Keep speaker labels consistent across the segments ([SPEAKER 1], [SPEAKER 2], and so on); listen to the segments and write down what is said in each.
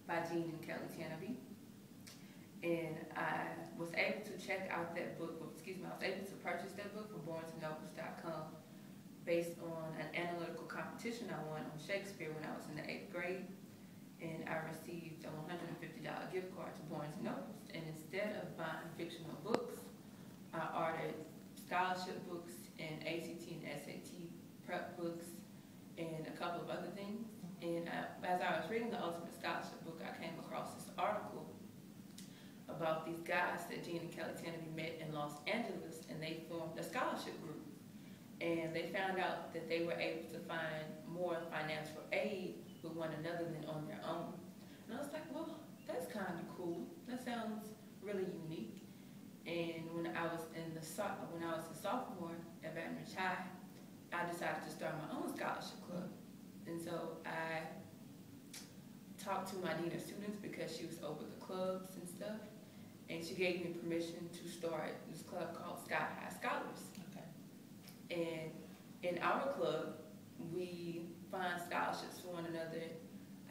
[SPEAKER 1] by Jean and Kelly Tanabe. And I was able to check out that book, I was able to purchase that book from BarnesandNobles.com based on an analytical competition I won on Shakespeare when I was in the 8th grade. And I received a $150 gift card to Barnes and Nobles. And instead of buying fictional books, I ordered scholarship books and ACT and SAT prep books and a couple of other things. And as I was reading the Ultimate Scholarship book, I came across this article about these guys that Jean and Kelly Tanabe met in Los Angeles, and they formed a scholarship group. And they found out that they were able to find more financial aid with one another than on their own. And I was like, well, that's kind of cool. That sounds really unique. And when I was a sophomore at Baton Rouge High, I decided to start my own scholarship club. And so I talked to my dean of students because she was over the clubs and stuff, and she gave me permission to start this club called Sky High Scholars.
[SPEAKER 2] Okay.
[SPEAKER 1] And in our club, we find scholarships for one another.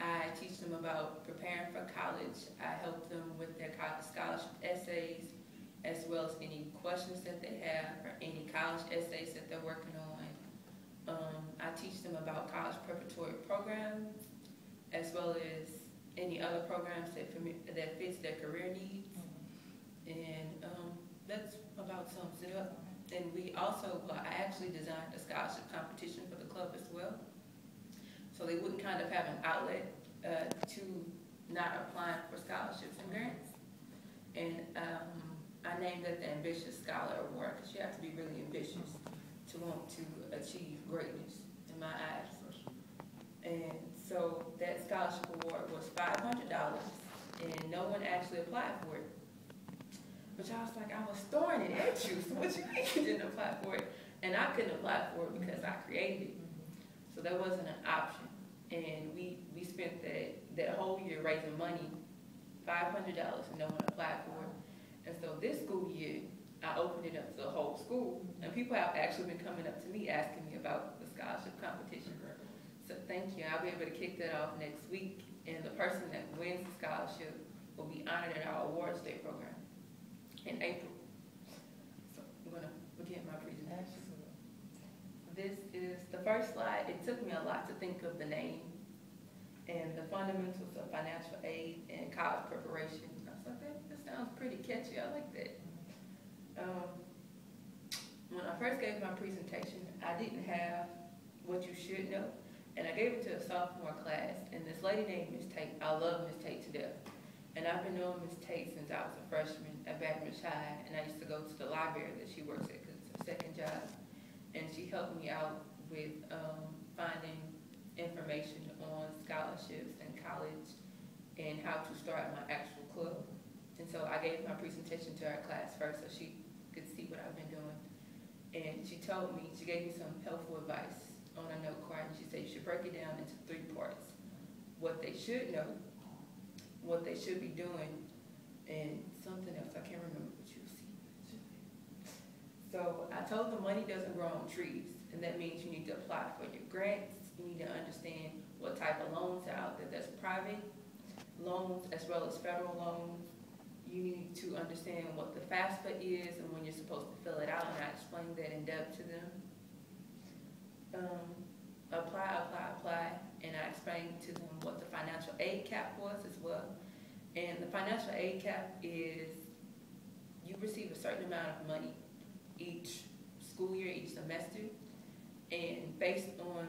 [SPEAKER 1] I teach them about preparing for college. I help them with their college scholarship essays, as well as any questions that they have or any college essays that they're working on. I teach them about college preparatory programs, as well as any other programs that fits their career needs. And that's about sums it up. And we also, I actually designed a scholarship competition for the club as well. So they wouldn't kind of have an outlet to not applying for scholarships and grants. And I named it the Ambitious Scholar Award because you have to be really ambitious to want to achieve greatness in my eyes. And so that scholarship award was $500, and no one actually applied for it. But I was like, I was throwing it at you, so what you mean you didn't apply for it? And I couldn't apply for it because I created it. So that wasn't an option. And we spent that whole year raising money, $500, and no one applied for it. And so this school year, I opened it up to the whole school. And people have actually been coming up to me asking me about the scholarship competition. So thank you. I'll be able to kick that off next week. And the person that wins the scholarship will be honored at our awards day program in April. So I'm going to begin my presentation. This is the first slide. It took me a lot to think of the name and the fundamentals of financial aid and college preparation. I was like, that sounds pretty catchy. I like that. When I first gave my presentation, I didn't have what you should know, and I gave it to a sophomore class, and this lady named Miss Tate. I love Miss Tate to death, and I've been knowing Miss Tate since I was a freshman at Baton Rouge High, and I used to go to the library that she works at because it's her second job, and she helped me out with finding information on scholarships and college and how to start my actual club. And so I gave my presentation to her class first so she could see what I've been doing. And she gave me some helpful advice on a note card, and she said you should break it down into 3 parts. What they should know, what they should be doing, and something else, I can't remember what you see. So I told them money doesn't grow on trees, and that means you need to apply for your grants. You need to understand what type of loans are out there. There's private loans as well as federal loans. You need to understand what the FAFSA is and when you're supposed to fill it out, and I explained that in depth to them. Apply, and I explained to them what the financial aid cap was as well. And the financial aid cap is you receive a certain amount of money each school year, each semester, and based on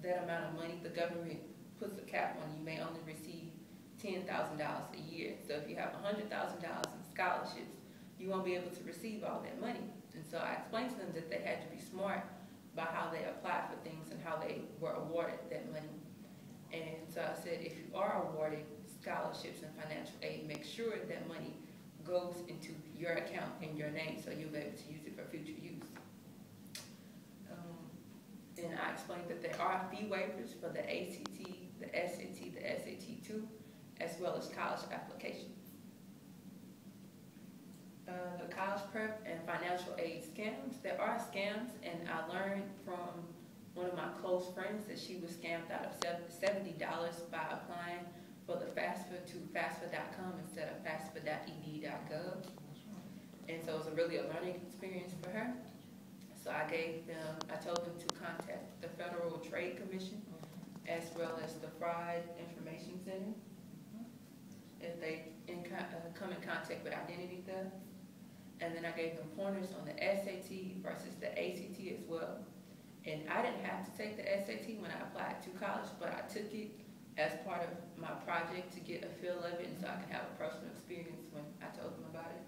[SPEAKER 1] that amount of money, the government puts a cap on you. You may only receive $10,000 a year. So if you have $100,000 in scholarships, you won't be able to receive all that money. And so I explained to them that they had to be smart about how they applied for things and how they were awarded that money. And so I said, if you are awarded scholarships and financial aid, make sure that money goes into your account in your name so you'll be able to use it for future use. And I explained that there are fee waivers for the ACT, the SAT, the SAT2, as well as college applications. The college prep and financial aid scams. There are scams, and I learned from one of my close friends that she was scammed out of $70 by applying for the FAFSA to FAFSA.com instead of FAFSA.ed.gov. And so it was really a learning experience for her. So I told them to contact the Federal Trade Commission as well as the Fraud Information Center if they come in contact with identity theft. And then I gave them pointers on the SAT versus the ACT as well. And I didn't have to take the SAT when I applied to college, but I took it as part of my project to get a feel of it and so I can have a personal experience when I told them about it.